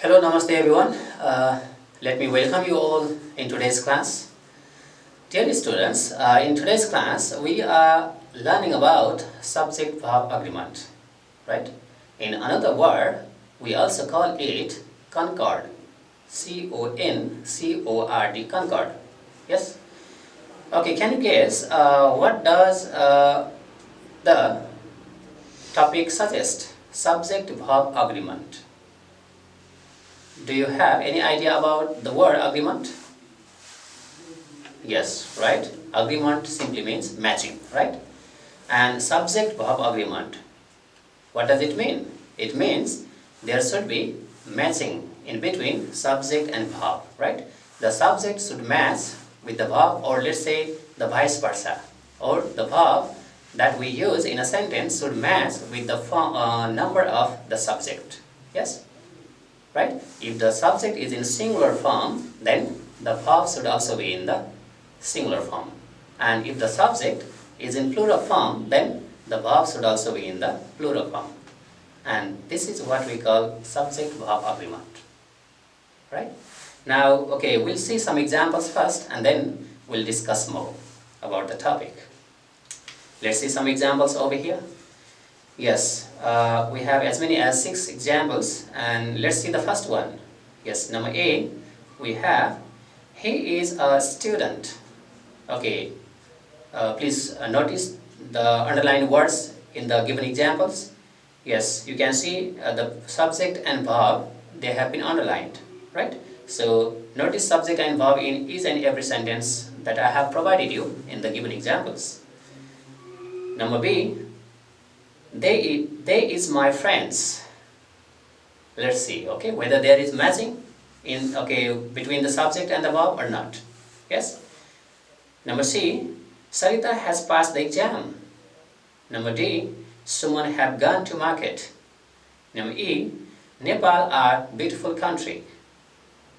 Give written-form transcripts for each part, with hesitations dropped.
Hello, namaste everyone. Let me welcome you all in today's class. Dear students, in today's class we are learning about subject-verb agreement, right? In another word, we also call it concord, C-O-N-C-O-R-D, concord. Yes? Okay, can you guess what does the topic suggest? Subject-verb agreement. Do you have any idea about the word agreement? Yes, right? Agreement simply means matching, right? And subject-verb agreement, what does it mean? It means there should be matching in between subject and verb, right? The subject should match with the verb, or let's say the vice versa. Or the verb that we use in a sentence should match with the number of the subject. Yes? Right? If the subject is in singular form, then the verb should also be in the singular form. And if the subject is in plural form, then the verb should also be in the plural form. And this is what we call subject-verb agreement. Right? Now, okay, we'll see some examples first, and then we'll discuss more about the topic. Let's see some examples over here. Yes, we have as many as 6 examples, and let's see the first one. Yes, number A, we have, he is a student. Okay, please notice the underlined words in the given examples. Yes, you can see the subject and verb, they have been underlined, right? So, notice subject and verb in each and every sentence that I have provided you in the given examples. Number B, they is my friends. Let's see, okay, whether there is matching in between the subject and the verb or not. Yes. Number C, Sarita has passed the exam. Number D, Suman have gone to market. Number E, Nepal are beautiful country.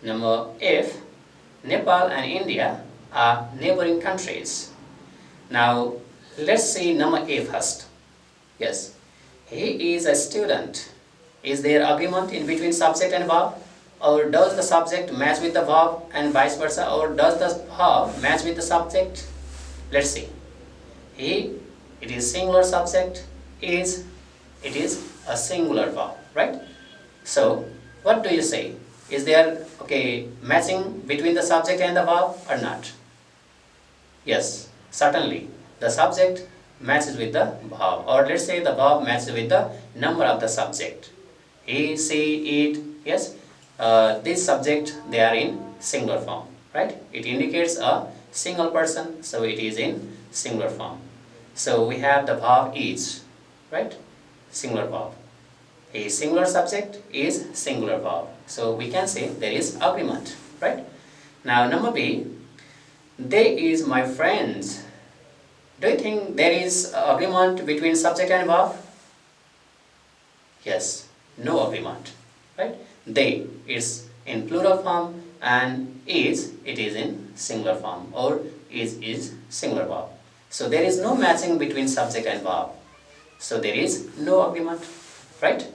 Number F, Nepal and India are neighboring countries. Now let's see number A first. Yes, he is a student. Is there agreement in between subject and verb? Or does the subject match with the verb and vice versa? Or does the verb match with the subject? Let's see. He, it is singular subject, is, it is a singular verb, right? So, what do you say? Is there, matching between the subject and the verb or not? Yes, certainly. The subject matches with the verb, or let's say the verb matches with the number of the subject. He, she, it, yes. This subject, they are in singular form, right? It indicates a single person, so it is in singular form. So we have the verb is, right? Singular verb. A singular subject is singular verb. So we can say there is agreement, right? Now number B, they is my friends. Do you think there is agreement between subject and verb? Yes, no agreement, right? They is in plural form and is, it is in singular form, or is singular verb. So there is no matching between subject and verb. So there is no agreement, right?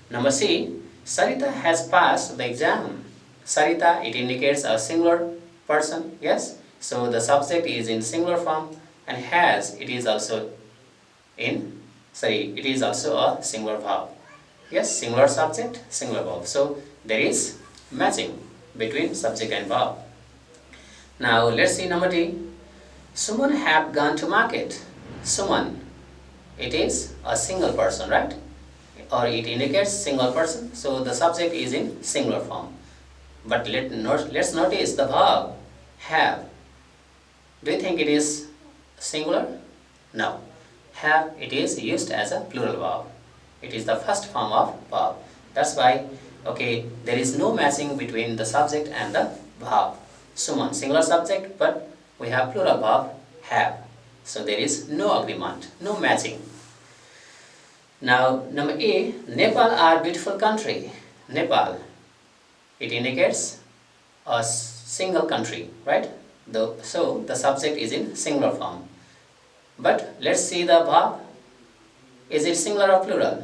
Number C, Sarita has passed the exam. Sarita, it indicates a singular person, yes? So the subject is in singular form, and has, it is also a singular verb. Yes, singular subject, singular verb. So there is matching between subject and verb. Now let's see number D. Suman have gone to market. Suman, it is a single person, right? Or it indicates single person. So the subject is in singular form. But let's notice the verb have. Do you think it is singular? No. Have, it is used as a plural verb. It is the first form of verb. That's why, there is no matching between the subject and the verb. Suman, singular subject, but we have plural verb, have. So there is no agreement, no matching. Now, number A, Nepal are beautiful country. Nepal, it indicates a single country, right? So the subject is in singular form. But let's see the verb. Is it singular or plural?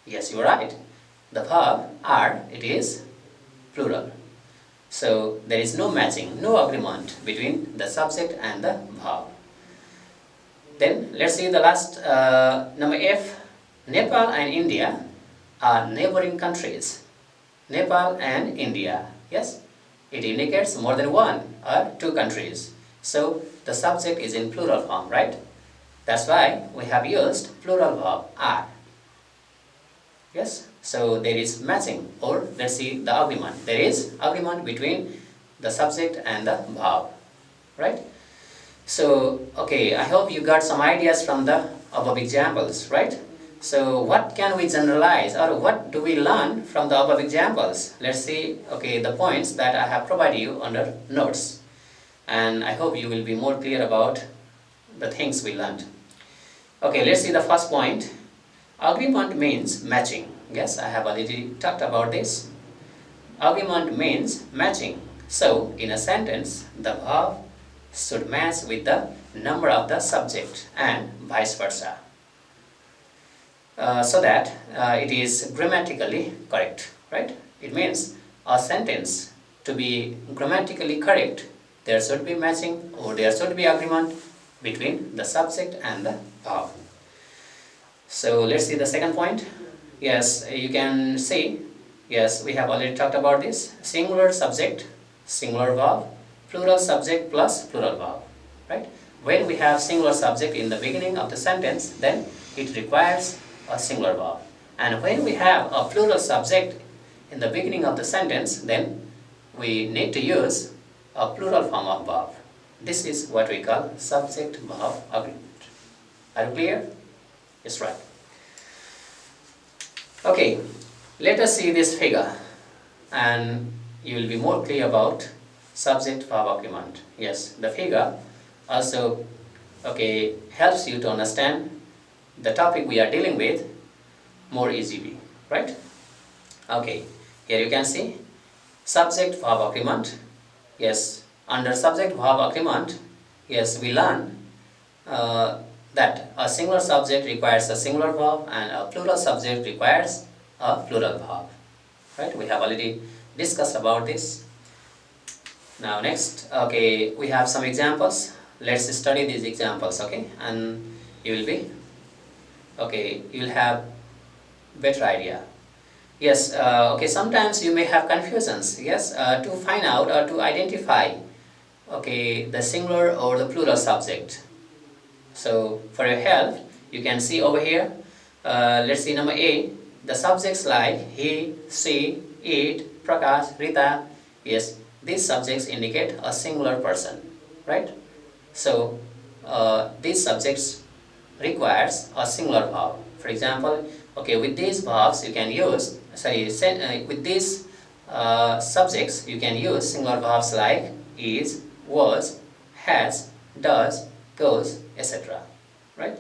Yes, you are right. The verb are, it is plural. So there is no matching, no agreement between the subject and the verb. Then let's see the last number F. Nepal and India are neighboring countries. Nepal and India. Yes, it indicates more than one or two countries. So the subject is in plural form, right? That's why we have used plural verb are. Yes, so there is matching, or let's see the agreement. There is agreement between the subject and the verb, right? So, okay, I hope you got some ideas from the above examples, right? So, what can we generalize, or what do we learn from the above examples? Let's see, okay, the points that I have provided you under notes. And I hope you will be more clear about the things we learned. Okay, let's see the first point. Agreement means matching. Yes, I have already talked about this. Agreement means matching. So, in a sentence, the verb should match with the number of the subject and vice versa. So that it is grammatically correct, right? It means a sentence to be grammatically correct, there should be matching, or there should be agreement between the subject and the verb. So let's see the second point. Yes, you can see, yes, we have already talked about this. Singular subject, singular verb, plural subject plus plural verb, right? When we have singular subject in the beginning of the sentence, then it requires a singular verb. And when we have a plural subject in the beginning of the sentence, then we need to use a plural form of verb. This is what we call subject-verb agreement. Are you clear? Yes, right. Okay, let us see this figure and you will be more clear about subject-verb agreement. Yes, the figure also helps you to understand the topic we are dealing with more easily, right? Okay, here you can see subject-verb agreement. Yes, under subject-verb agreement, yes, we learn that a singular subject requires a singular verb and a plural subject requires a plural verb, right? We have already discussed about this. Now next, okay, we have some examples. Let's study these examples, okay? And you will have better idea. Yes, okay, sometimes you may have confusions, yes, to find out or to identify, okay, the singular or the plural subject. So, for your help, you can see over here, let's see number A, the subjects like he, she, it, Prakash, Rita, yes, these subjects indicate a singular person, right? So, these subjects requires a singular verb. For example, okay, with these verbs you can use, with these subjects you can use singular verbs like is, was, has, does, goes, etc. Right?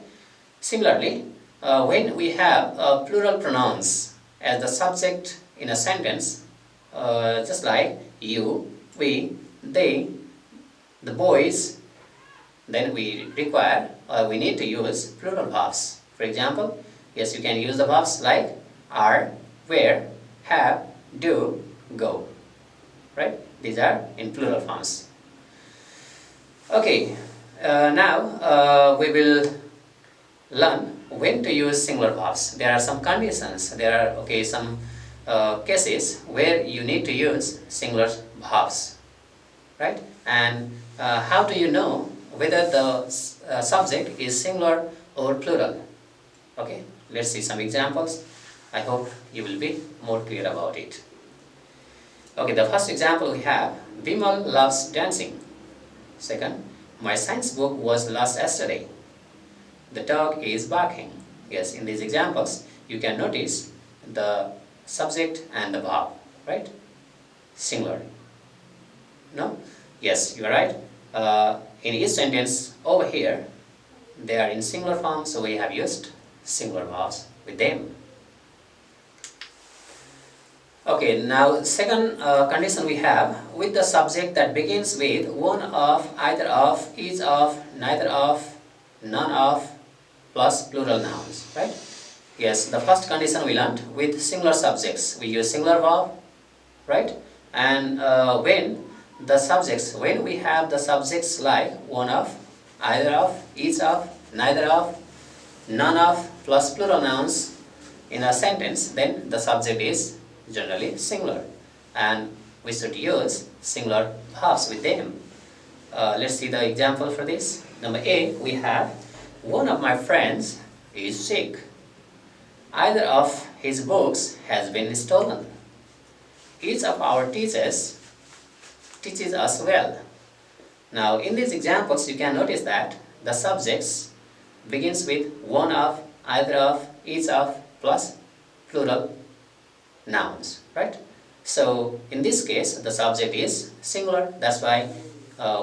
Similarly, when we have plural pronouns as the subject in a sentence, just like you, we, they, the boys, then we need to use plural verbs. For example, yes, you can use the verbs like are, were, have, do, go. Right? These are in plural forms. Okay, now we will learn when to use singular verbs. There are some conditions. There are some cases where you need to use singular verbs, right? And how do you know whether the subject is singular or plural? Okay, let's see some examples. I hope you will be more clear about it. Okay, the first example we have, Bimal loves dancing. Second, my science book was lost yesterday. The dog is barking. Yes, in these examples, you can notice the subject and the verb, right? Singular. No? Yes, you are right. In each sentence over here, they are in singular form, so we have used singular verbs with them. Okay, now second condition we have, with the subject that begins with one of, either of, each of, neither of, none of, plus plural nouns, right? Yes, the first condition we learned, with singular subjects, we use singular verb, right? And when we have the subjects like one of, either of, each of, neither of, none of plus plural nouns in a sentence, then the subject is generally singular, and we should use singular verbs with them. Let's see the example for this. Number A, we have one of my friends is sick. Either of his books has been stolen. Each of our teachers teaches us well. Now, in these examples, you can notice that the subjects begins with one of, either of, each of, plus plural nouns, right? So, in this case, the subject is singular. That's why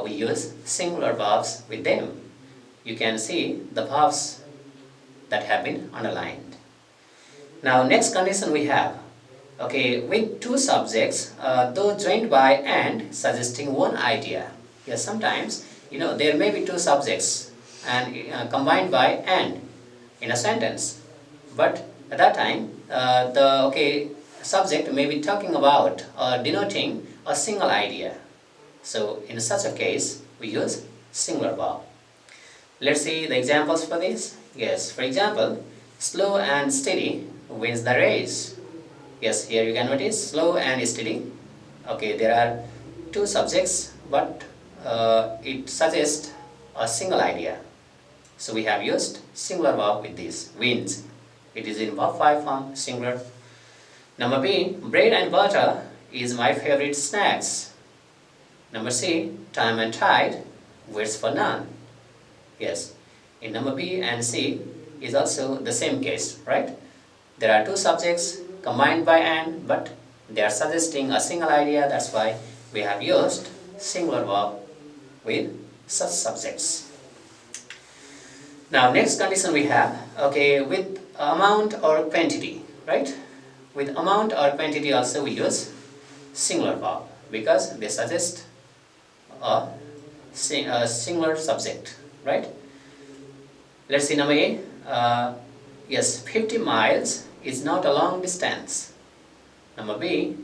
we use singular verbs with them. You can see the verbs that have been underlined. Now, next condition we have, okay, with two subjects, though joined by and, suggesting one idea. Yes, sometimes, there may be two subjects and combined by and in a sentence. But at that time, the subject may be talking about or denoting a single idea. So, in such a case, we use singular verb. Let's see the examples for this. Yes, for example, slow and steady wins the race. Yes, here you can notice slow and steady. Okay, there are two subjects, but it suggests a single idea. So we have used singular verb with this, wins. It is in verb 5 form, singular. Number B, bread and butter is my favorite snacks. Number C, time and tide waits for none. Yes, in number B and C is also the same case, right? There are two subjects combined by and, but they are suggesting a single idea. That's why we have used singular verb with such subjects. Now, next condition we have, okay, with amount or quantity, right? With amount or quantity also we use singular verb because they suggest a singular subject, right? Let's see number A. Yes, 50 miles is not a long distance. Number B,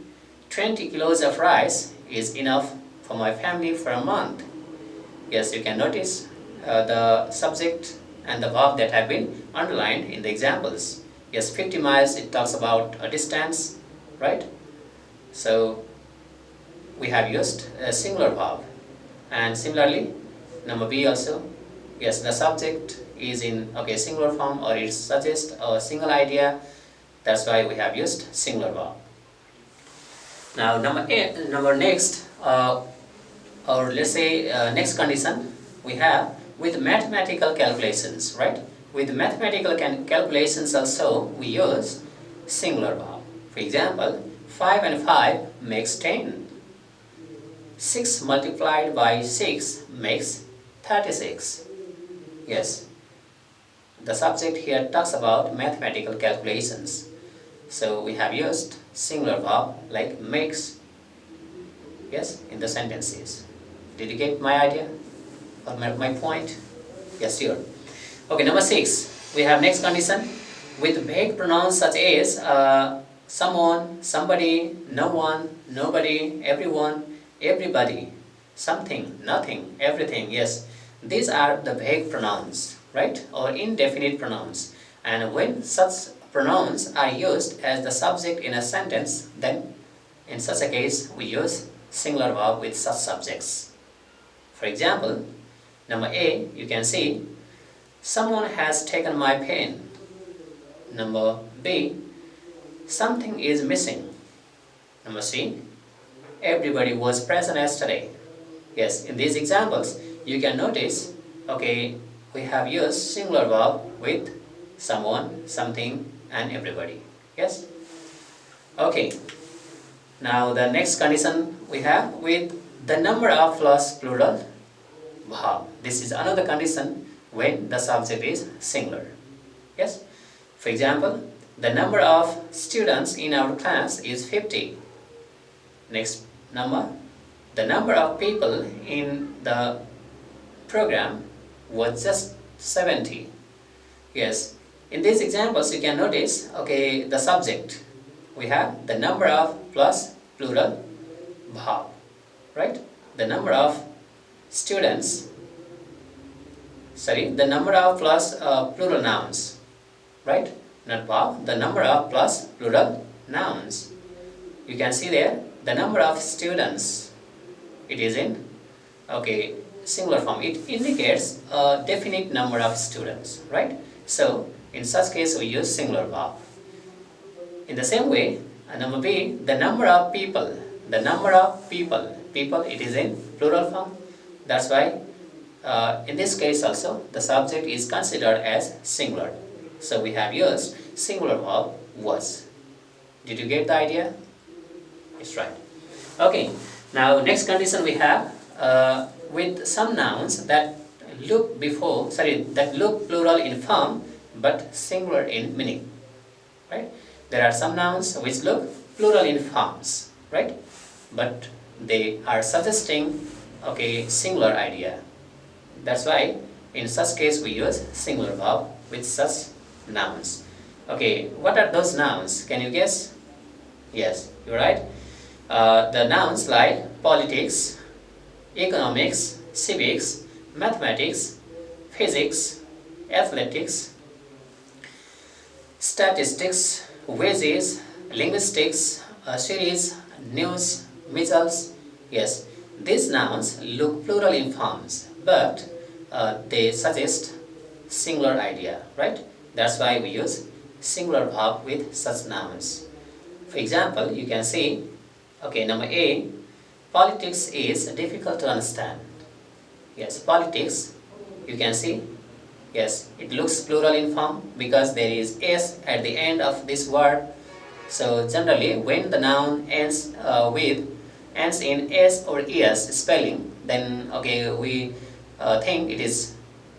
20 kilos of rice is enough for my family for a month. Yes, you can notice the subject and the verb that have been underlined in the examples. Yes, 50 miles, it talks about a distance, right? So, we have used a singular verb. And similarly, number B also, yes, the subject is in singular form or it suggests a single idea. That's why we have used singular verb. Now, next, or let's say next condition, we have with mathematical calculations, right? With mathematical calculations also, we use singular verb. For example, 5 and 5 makes 10. 6 multiplied by 6 makes 36. Yes, the subject here talks about mathematical calculations. So we have used singular verb like makes, yes, in the sentences. Did you get my idea or my point? Yes, sure. Okay, number 6. We have next condition with vague pronouns such as someone, somebody, no one, nobody, everyone, everybody, something, nothing, everything. Yes, these are the vague pronouns, right, or indefinite pronouns. And when such pronouns are used as the subject in a sentence, then in such a case we use singular verb with such subjects. For example, number A, you can see someone has taken my pen. Number B, something is missing. Number C, everybody was present yesterday. Yes, in these examples, you can notice, we have used singular verb with someone, something, and everybody. Yes? Okay. Now, the next condition we have with the number of plus plural verb. This is another condition when the subject is singular. Yes? For example, the number of students in our class is 50. Next number, the number of people in the program was just 70. Yes, in these examples you can notice, the subject, we have the number of plus plural verb, right? The number of students, the number of plus plural nouns, right? Not verb, the number of plus plural nouns. You can see there the number of students, it is in singular form. It indicates a definite number of students, right? So in such case we use singular verb. In the same way, number B, the number of people, people, it is in plural form. That's why in this case also the subject is considered as singular. So we have used singular verb was. Did you get the idea? It's right. Okay, now next condition we have with some nouns that look plural in form but singular in meaning, right? There are some nouns which look plural in forms, right? But they are suggesting singular idea. That's why in such case we use singular verb with such nouns. Okay, what are those nouns? Can you guess? Yes, you're right. The nouns like politics, economics, civics, mathematics, physics, athletics, statistics, wages, linguistics, series, news, measles. Yes, these nouns look plural in forms, but they suggest singular idea, right? That's why we use singular verb with such nouns. For example, you can see, number A, politics is difficult to understand. Yes, politics, you can see, yes, it looks plural in form because there is s at the end of this word. So generally, when the noun ends in s or es spelling, then we think it is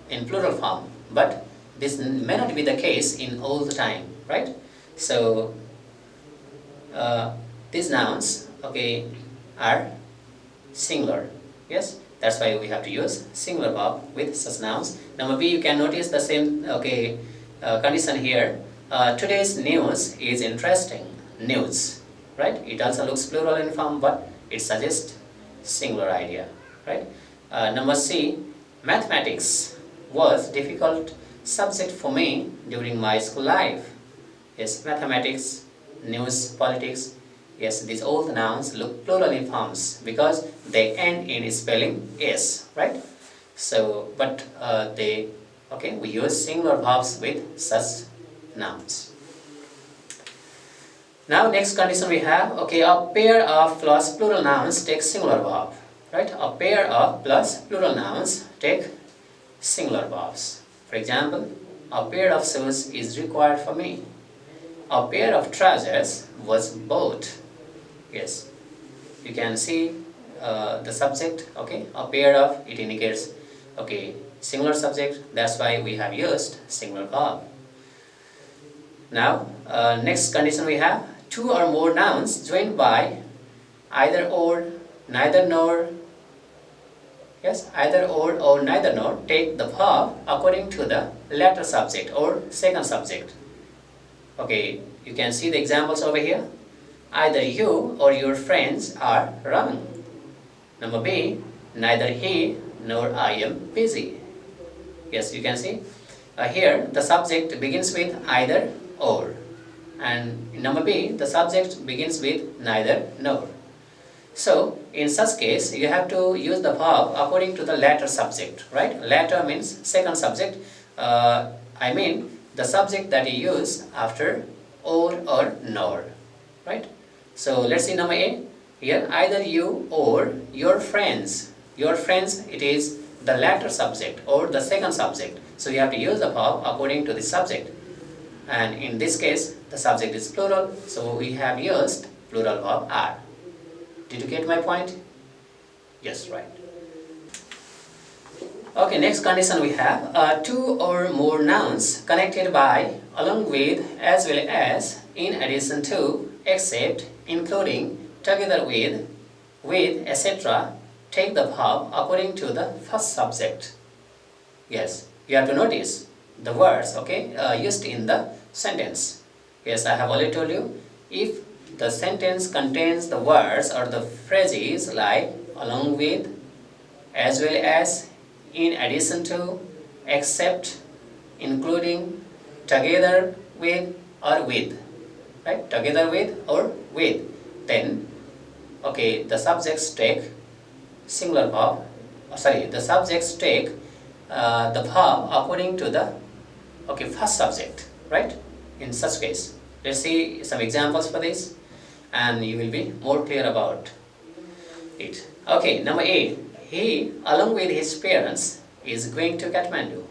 in plural form. But this may not be the case in all the time, right? So these nouns are singular. Yes, that's why we have to use singular verb with such nouns. Number B, you can notice the same condition here. Today's news is interesting. News, right? It also looks plural in form, but it suggests singular idea, right? Number C, mathematics was difficult subject for me during my school life. Yes, mathematics, news, politics. Yes, these all the nouns look plural in forms because they end in spelling s, right? So, but we use singular verbs with such nouns. Now, next condition we have, a pair of plus plural nouns take singular verb, right? A pair of plus plural nouns take singular verbs. For example, a pair of shoes is required for me. A pair of trousers was bought. Yes, you can see the subject, a pair of, it indicates, singular subject. That's why we have used singular verb. Now, next condition we have, two or more nouns joined by either or, neither nor. Yes, either or neither nor take the verb according to the latter subject or second subject. You can see the examples over here. Either you or your friends are wrong. Number B, neither he nor I am busy. Yes, you can see. Here the subject begins with either or. And in number B, the subject begins with neither nor. So, in such case, you have to use the verb according to the latter subject, right? Latter means second subject. I mean the subject that you use after or nor, right? So let's see number A. Here, either you or your friends. Your friends, it is the latter subject or the second subject. So you have to use the verb according to the subject. And in this case, the subject is plural. So we have used plural verb are. Did you get my point? Yes, right. Next condition we have two or more nouns connected by, along with, as well as, in addition to, except, including, together with, etc. take the verb according to the first subject. Yes, you have to notice the words used in the sentence. Yes, I have already told you, if the sentence contains the words or the phrases like along with, as well as, in addition to, except, including, together with, or with, right? Together with or with. Then, okay, the subjects take singular verb. The subjects take the verb according to the first subject, right? In such case, let's see some examples for this, and you will be more clear about it. Okay, number 8. He, along with his parents, is going to Kathmandu.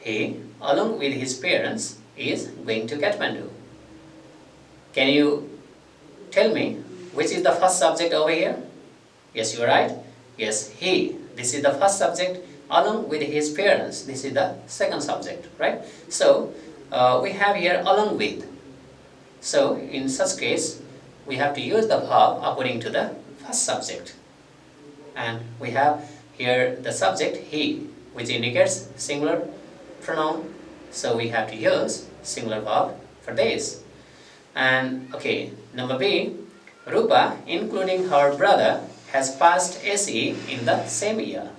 He, along with his parents, is going to Kathmandu. Can you tell me which is the first subject over here? Yes, you are right. Yes, he. This is the first subject, along with his parents. This is the second subject, right? So, we have here along with. So, in such case, we have to use the verb according to the first subject. And we have here the subject he, which indicates singular pronoun. So, we have to use singular verb for this. And okay, number B, Rupa, including her brother, has passed SE in the same year.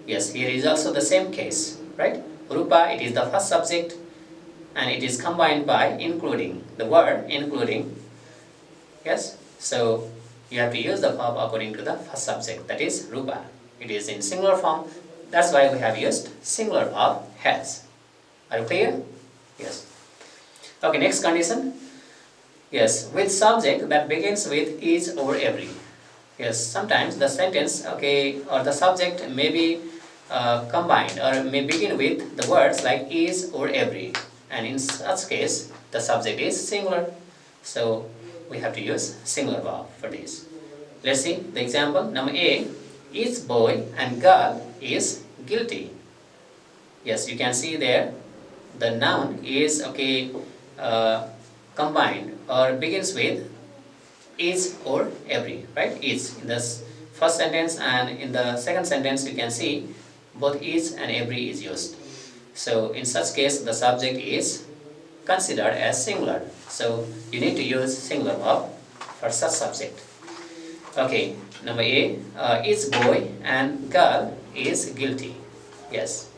Yes, here is also the same case, right? Rupa, it is the first subject, and it is combined by including, the word including. Yes, so you have to use the verb according to the first subject, that is Rupa. It is in singular form, that's why we have used singular verb has. Are you clear? Yes. Okay, next condition. Yes, with subject that begins with is or every. Yes, sometimes the sentence, or the subject may be combined or may begin with the words like is or every. And in such case, the subject is singular. So, we have to use singular verb for this. Let's see the example. Number A, each boy and girl is guilty. Yes, you can see there, the noun is, combined or begins with is or every, right? Is in the first sentence, and in the second sentence you can see both is and every is used. So in such case the subject is considered as singular. So you need to use singular verb for such subject. Okay, number A, each boy and girl is guilty. Yes,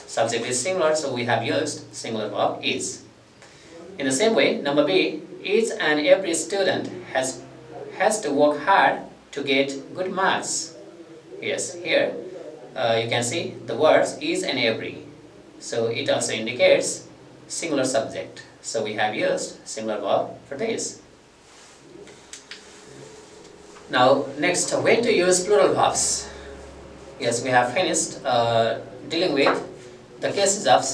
subject is singular, so we have used singular verb is. In the same way, number B, each and every student has to work hard to get good marks. Yes, here you can see the words is and every. So it also indicates singular subject. So we have used singular verb for this. Now next, when to use plural verbs. Yes, we have finished dealing with the cases of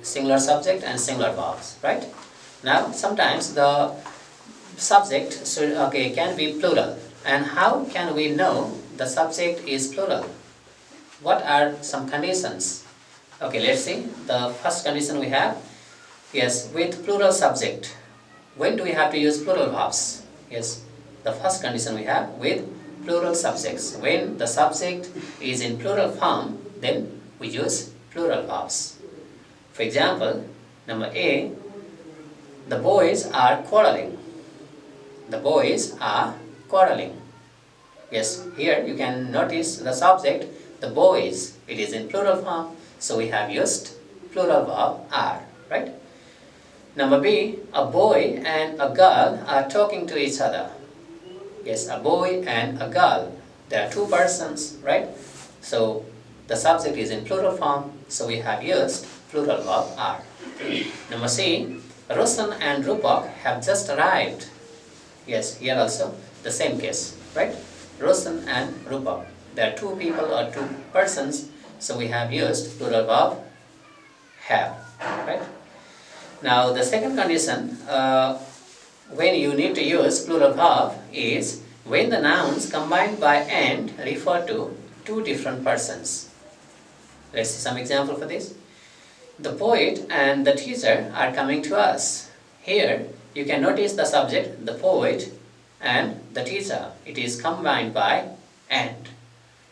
singular subject and singular verbs, right? Now sometimes the subject can be plural. And how can we know the subject is plural? What are some conditions? Okay, let's see. The first condition we have, yes, with plural subject. When do we have to use plural verbs? Yes, the first condition we have with plural subjects. When the subject is in plural form, then we use plural verbs. For example, number A, the boys are quarreling. The boys are quarreling. Yes, here you can notice the subject, the boys, it is in plural form, so we have used plural verb are, right? Number B, a boy and a girl are talking to each other. Yes, a boy and a girl, there are two persons, right? So the subject is in plural form, so we have used plural verb are. Number C, Roshan and Rupak have just arrived. Yes, here also the same case, right? Roshan and Rupak. There are two people or two persons, so we have used plural verb have, right? Now the second condition, when you need to use plural verb is when the nouns combined by and refer to two different persons. Let's see some example for this. The poet and the teacher are coming to us. Here you can notice the subject, the poet, and the teacher. It is combined by and.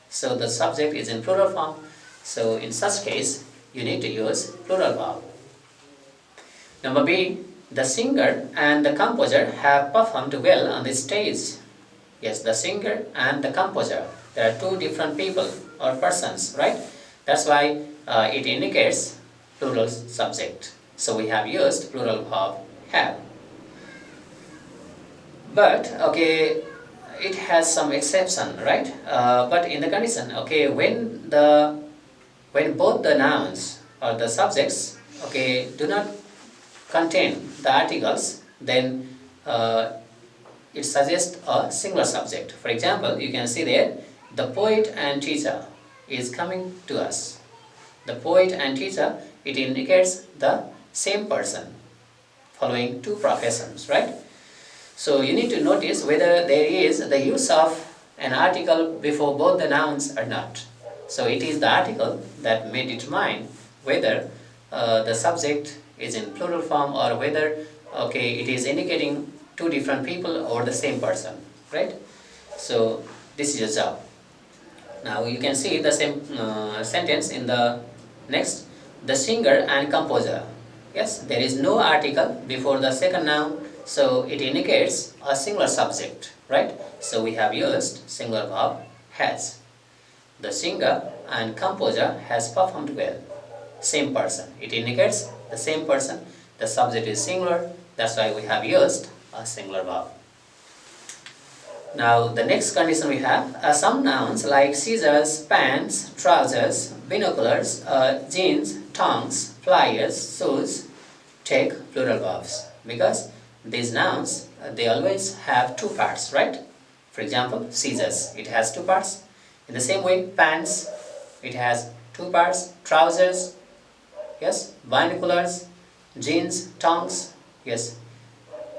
So the subject is in plural form. So in such case, you need to use plural verb. Number B, The singer and the composer have performed well on the stage. Yes, the singer and the composer. There are two different people or persons, right? That's why it indicates plural subject. So we have used plural verb have. But okay, it has some exception, right? But in the condition, okay, when both the nouns or the subjects, okay, do not contain the articles, then it suggests a singular subject. For example, you can see there, the poet and teacher is coming to us. The poet and teacher, it indicates the same person following two professions, right? So you need to notice whether there is the use of an article before both the nouns or not. So it is the article that may determine whether the subject is in plural form or whether okay it is indicating two different people or the same person, right? So this is your job. Now you can see the same sentence in the next. The singer and composer. Yes, there is no article before the second noun, so it indicates a singular subject, right? So we have used singular verb has. The singer and composer has performed well. Same person. It indicates the same person. The subject is singular. That's why we have used a singular verb. Now the next condition we have some nouns like scissors, pants, trousers, binoculars, jeans, tongs, pliers, shoes take plural verbs because these nouns they always have two parts, right? For example, scissors, it has two parts. In the same way, pants, it has two parts. Trousers, yes. Binoculars, jeans, tongs, yes.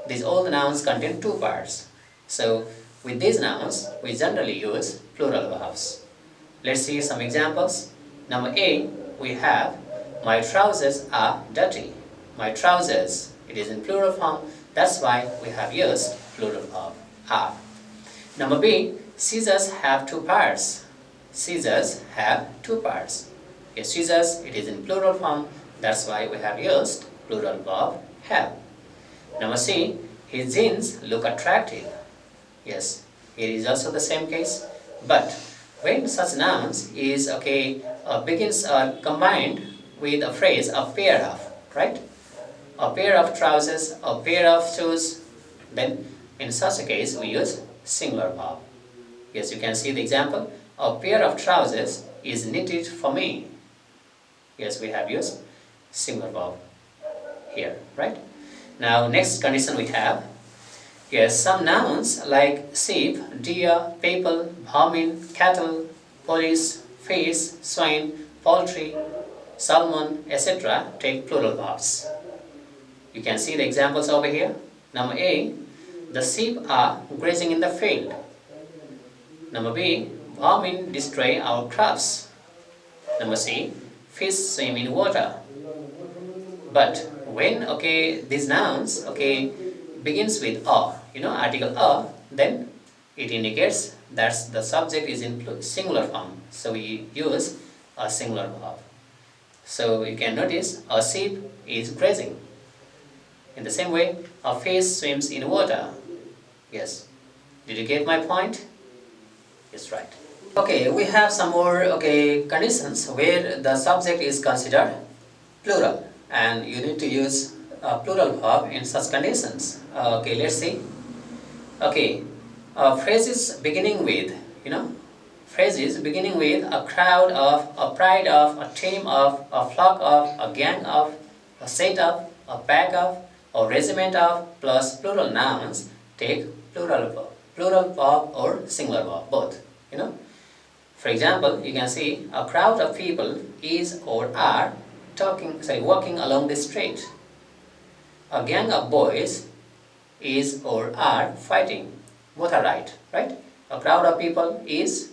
These all the nouns contain two parts. So with these nouns, we generally use plural verbs. Let's see some examples. Number A, we have my trousers are dirty. My trousers, it is in plural form. That's why we have used plural verb are. Number B, scissors have two parts. Scissors have two parts. Yes, scissors, it is in plural form. That's why we have used plural verb have. Number C, his jeans look attractive. Yes, it is also the same case. But when such nouns is begins combined with a phrase a pair of, right? A pair of trousers, a pair of shoes, then in such a case we use singular verb. Yes, you can see the example. A pair of trousers is knitted for me. Yes, we have used singular verb here, right? Now next condition we have. Yes, some nouns like sheep, deer, people, vermin, cattle, police, fish, swine, poultry, salmon, etc. take plural verbs. You can see the examples over here. Number A, the sheep are grazing in the field. Number B, vermin destroy our crops. Number C, fish swim in water. But when these nouns begins with a, article a, then it indicates that the subject is in singular form. So we use a singular verb. So you can notice a sheep is grazing. In the same way, a fish swims in water. Yes. Did you get my point? Yes, right. Okay, we have some more conditions where the subject is considered plural, and you need to use a plural verb in such conditions. Let's see. Phrases beginning with, phrases beginning with a crowd of, a pride of, a team of, a flock of, a gang of, a set of, a pack of, a regiment of, plus plural nouns take plural verb or singular verb, both. For example, you can see a crowd of people is or are walking along the street. A gang of boys is or are fighting. Both are right? A crowd of people is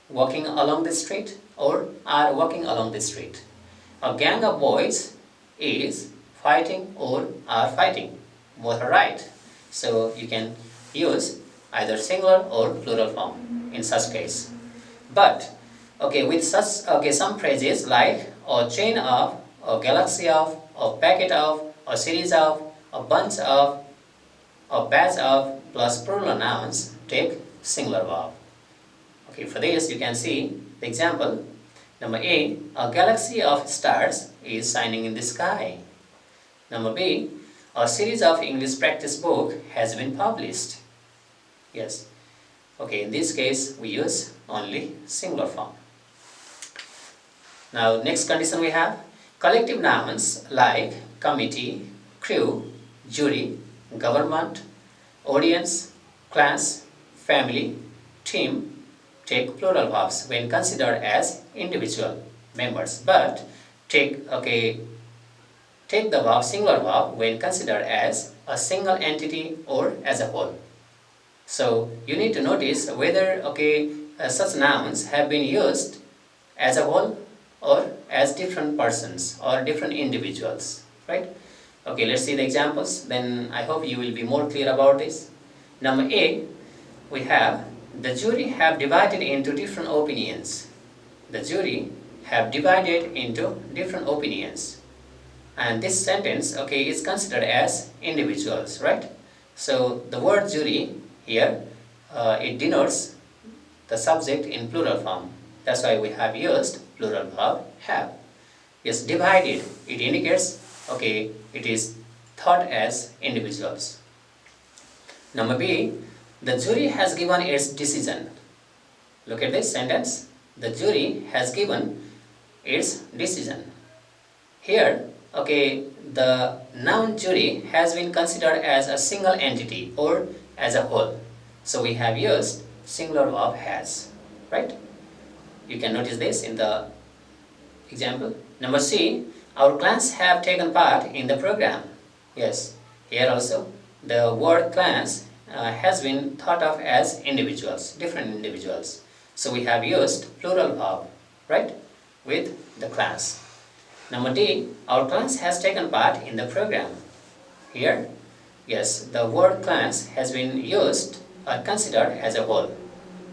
walking along the street or are walking along the street. A gang of boys is fighting or are fighting. Both are right. So you can use either singular or plural form in such case. But with such some phrases like a chain of, a galaxy of, a packet of, a series of, a bunch of, a batch of plus plural nouns take singular verb. Okay, for this you can see the example. Number A, a galaxy of stars is shining in the sky. Number B, a series of English practice book has been published. Yes. Okay, in this case we use only singular form. Now next condition we have collective nouns like committee, crew, jury, government, audience, class, family, team take plural verbs when considered as individual members, but take the verb singular verb when considered as a single entity or as a whole. So you need to notice whether such nouns have been used as a whole or as different persons or different individuals, right? Okay, let's see the examples, then I hope you will be more clear about this. Number A, we have the jury have divided into different opinions. The jury have divided into different opinions. And this sentence, is considered as individuals, right? So the word jury here, it denotes the subject in plural form. That's why we have used plural verb have. Yes, divided, it indicates, it is thought as individuals. Number B, the jury has given its decision. Look at this sentence. The jury has given its decision. Here, the noun jury has been considered as a single entity or as a whole. So we have used singular verb has, right? You can notice this in the example. Number C, our class have taken part in the program. Yes, here also the word class has been thought of as individuals, different individuals. So we have used plural verb, right, with the class. Number D, our class has taken part in the program. Here, yes, the word class has been used or considered as a whole.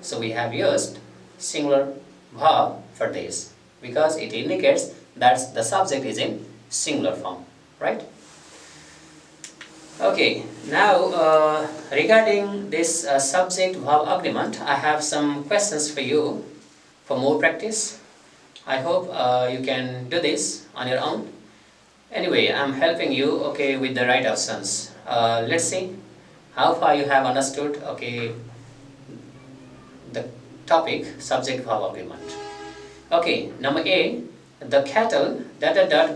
So we have used singular verb for this because it indicates that the subject is in singular form, right? Okay, now regarding this subject-verb agreement, I have some questions for you for more practice. I hope you can do this on your own. Anyway, I'm helping you with the right options. Let's see how far you have understood the topic subject-verb agreement. Okay, number A, the cattle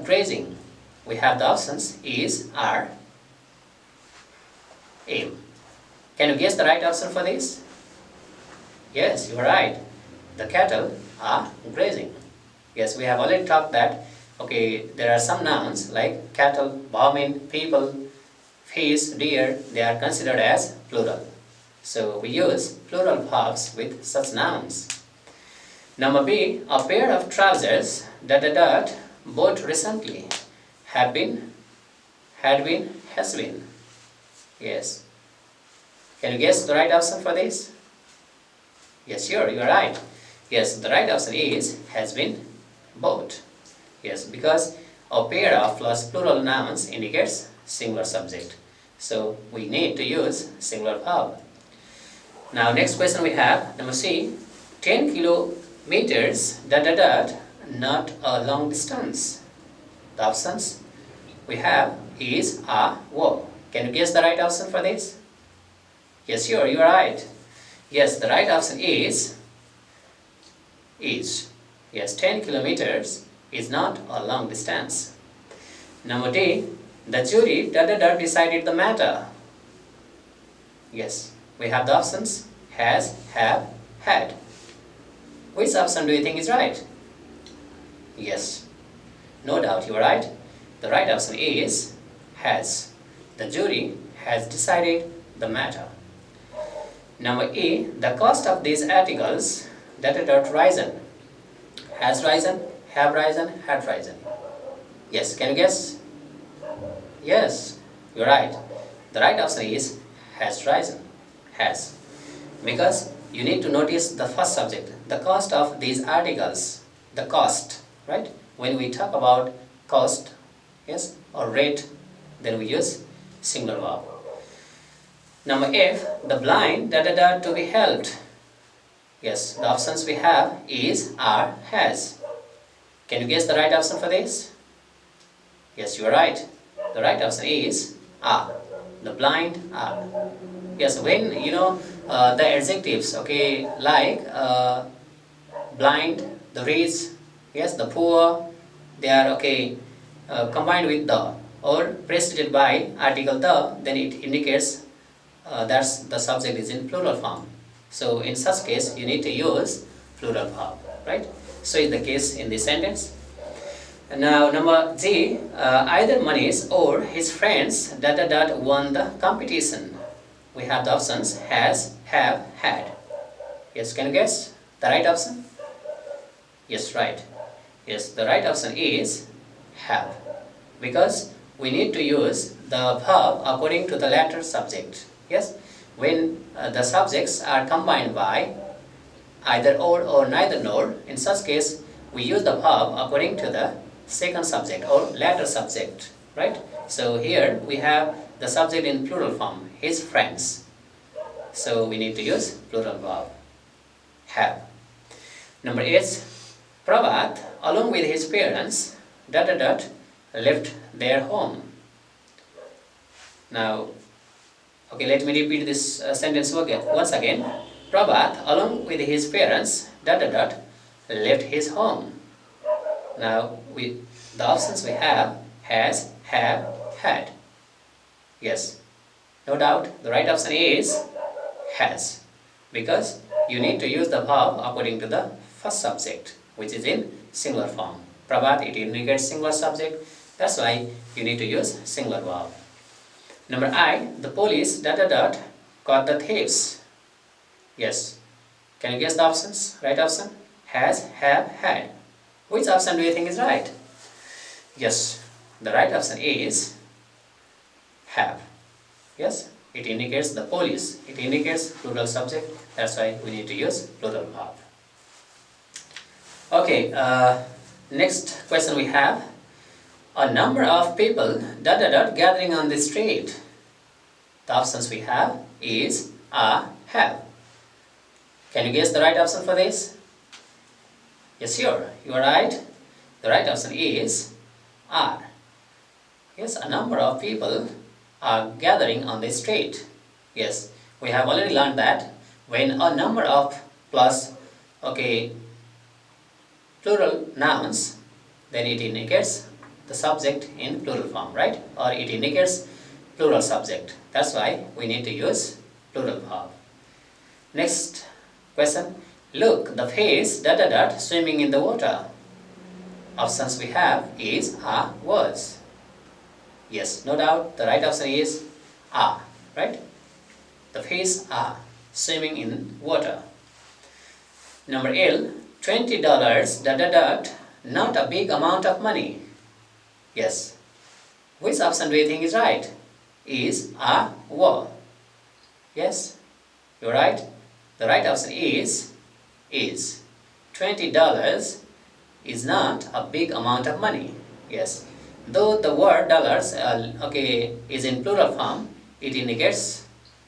grazing. We have the options is, are, aim. Can you guess the right option for this? Yes, you are right. The cattle are grazing. Yes, we have already talked that there are some nouns like cattle, vermin, people, fish, deer, they are considered as plural. So we use plural verbs with such nouns. Number B, a pair of trousers bought recently have been, had been, has been. Yes. Can you guess the right option for this? Yes, sure, you are right. Yes, the right option is has been bought. Yes, because a pair of plus plural nouns indicates singular subject. So we need to use singular verb. Now next question we have, number C, 10 kilometers not a long distance. The options we have is, are, were. Can you guess the right option for this? Yes, sure, you are right. Yes, the right option is. Yes, 10 kilometers is not a long distance. Number D, the jury decided the matter. Yes, we have the options has, have, had. Which option do you think is right? Yes, no doubt you are right. The right option is has. The jury has decided the matter. Number E, the cost of these articles risen. Has risen, have risen, had risen. Yes, can you guess? Yes, you're right. The right option is has risen. Has. Because you need to notice the first subject, the cost of these articles. The cost, right? When we talk about cost, yes, or rate, then we use singular verb. Number F, the blind to be helped. Yes, the options we have is, are, has. Can you guess the right option for this? Yes, you are right. The right option is are. The blind are. Yes, when the adjectives, okay, like blind, the rich, yes, the poor, they are okay combined with the or preceded by article the, then it indicates that the subject is in plural form. So in such case, you need to use plural verb, right? So is the case in this sentence. And now number G, either Manish or his friends won the competition. We have the options has, have, had. Yes, can you guess the right option? Yes, right. Yes, the right option is have, because we need to use the verb according to the latter subject. Yes, when the subjects are combined by either or neither nor, in such case we use the verb according to the second subject or latter subject, right? So here we have the subject in plural form, his friends. So we need to use plural verb, have. Number 8, Prabhat, along with his parents, left their home. Now, okay, let me repeat this sentence once again. Prabhat, along with his parents, left his home. Now, the options we have has, have, had. Yes, no doubt, the right option is has, because you need to use the verb according to the first subject, which is in singular form. Prabhat, it indicates singular subject, that's why you need to use singular verb. Number I, the police caught the thieves. Yes, can you guess the options? Right option? Has, have, had. Which option do you think is right? Yes, the right option is have. Yes, it indicates the police. It indicates plural subject. That's why we need to use plural verb. Okay, next question we have. A number of people gathering on the street. The options we have is are, have. Can you guess the right option for this? Yes, sure, you are right. The right option is are. Yes, a number of people are gathering on the street. Yes, we have already learned that when a number of plus, okay, plural nouns, then it indicates the subject in plural form, right? Or it indicates plural subject. That's why we need to use plural verb. Next question. Look, the fish swimming in the water. Options we have is are, was. Yes, no doubt, the right option is are, right? The fish are swimming in water. Number L, $20 not a big amount of money. Yes. Which option do you think is right? Is, are, were. Yes, you're right. The right option is. $20 is not a big amount of money. Yes. Though the word dollars is in plural form, it indicates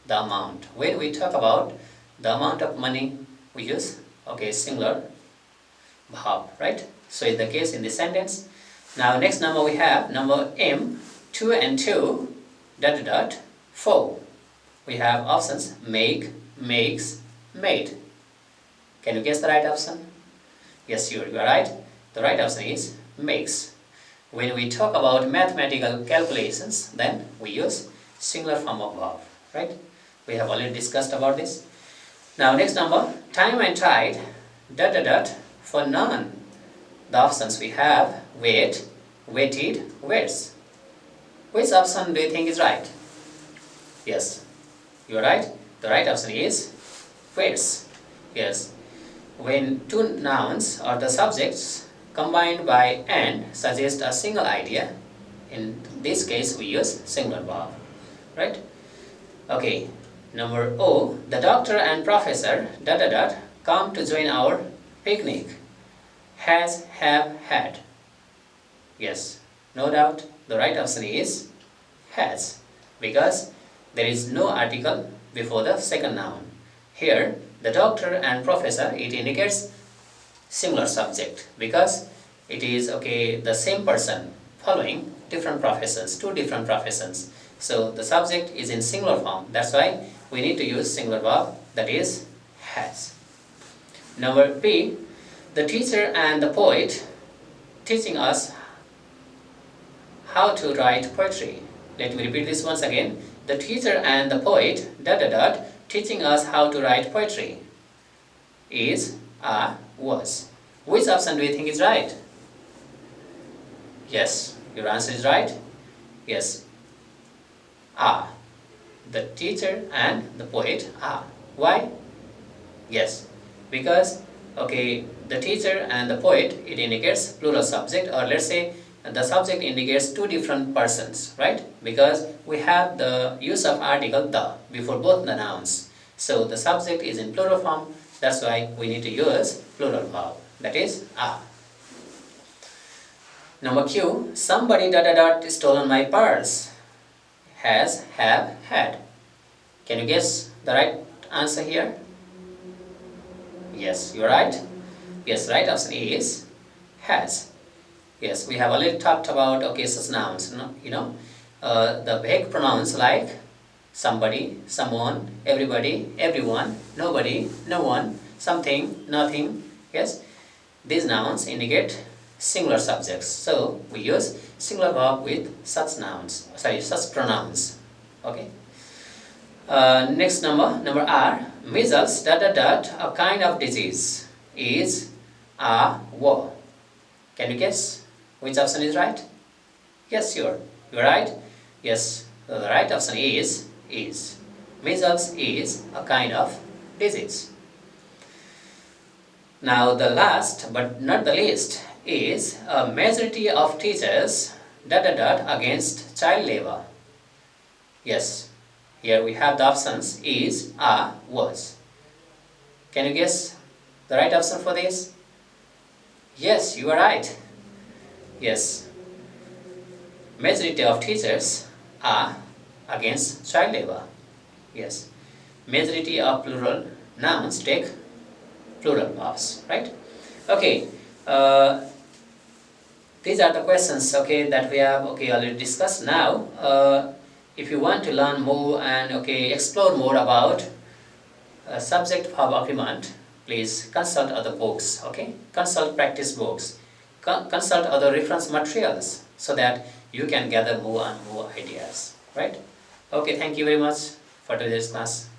the amount. When we talk about the amount of money, we use singular verb, right? So is the case in this sentence. Now next number we have number M, 2 and 2, 4. We have options make, makes, made. Can you guess the right option? Yes, you are right. The right option is makes. When we talk about mathematical calculations, then we use singular form of verb, right? We have already discussed about this. Now next number, time and tide, for none. The options we have wait, waited, waits. Which option do you think is right? Yes, you are right. The right option is waits. Yes, when two nouns or the subjects combined by and suggest a single idea, in this case we use singular verb, right? Okay, number O, the doctor and professor come to join our picnic. Has, have, had. Yes, no doubt, the right option is has, because there is no article before the second noun. Here, the doctor and professor, it indicates singular subject because it is the same person following different professions, two different professions. So the subject is in singular form. That's why we need to use singular verb, that is has. Number B, the teacher and the poet teaching us how to write poetry. Let me repeat this once again. The teacher and the poet teaching us how to write poetry is was. Which option do you think is right? Yes, your answer is right. Yes, the teacher and the poet are. Why? Yes, because the teacher and the poet, it indicates plural subject, or let's say the subject indicates two different persons, right? Because we have the use of article the before both the nouns. So the subject is in plural form, that's why we need to use plural verb, that is are. Number Q, somebody stolen my purse. Has, have, had. Can you guess the right answer here? Yes, you're right. Yes, right option is has. Yes, we have already talked about such nouns. The vague pronouns like somebody, someone, everybody, everyone, nobody, no one, something, nothing. Yes, these nouns indicate singular subjects. So we use singular verb with such nouns. Such pronouns. Okay. Next number R. Measles a kind of disease is war. Can you guess which option is right? Yes, you're right. Yes, so the right option is. Measles is a kind of disease. Now the last but not the least is a majority of teachers against child labor. Yes, here we have the options is, was. Can you guess the right option for this? Yes, you are right. Yes, majority of teachers are against child labor. Yes, majority of plural nouns take plural verbs, right? Okay, these are the questions that we have already discussed. Now if you want to learn more and explore more about subject-verb agreement, please consult other books, consult practice books, consult other reference materials, so that you can gather more and more ideas, right? Okay, thank you very much for today's class.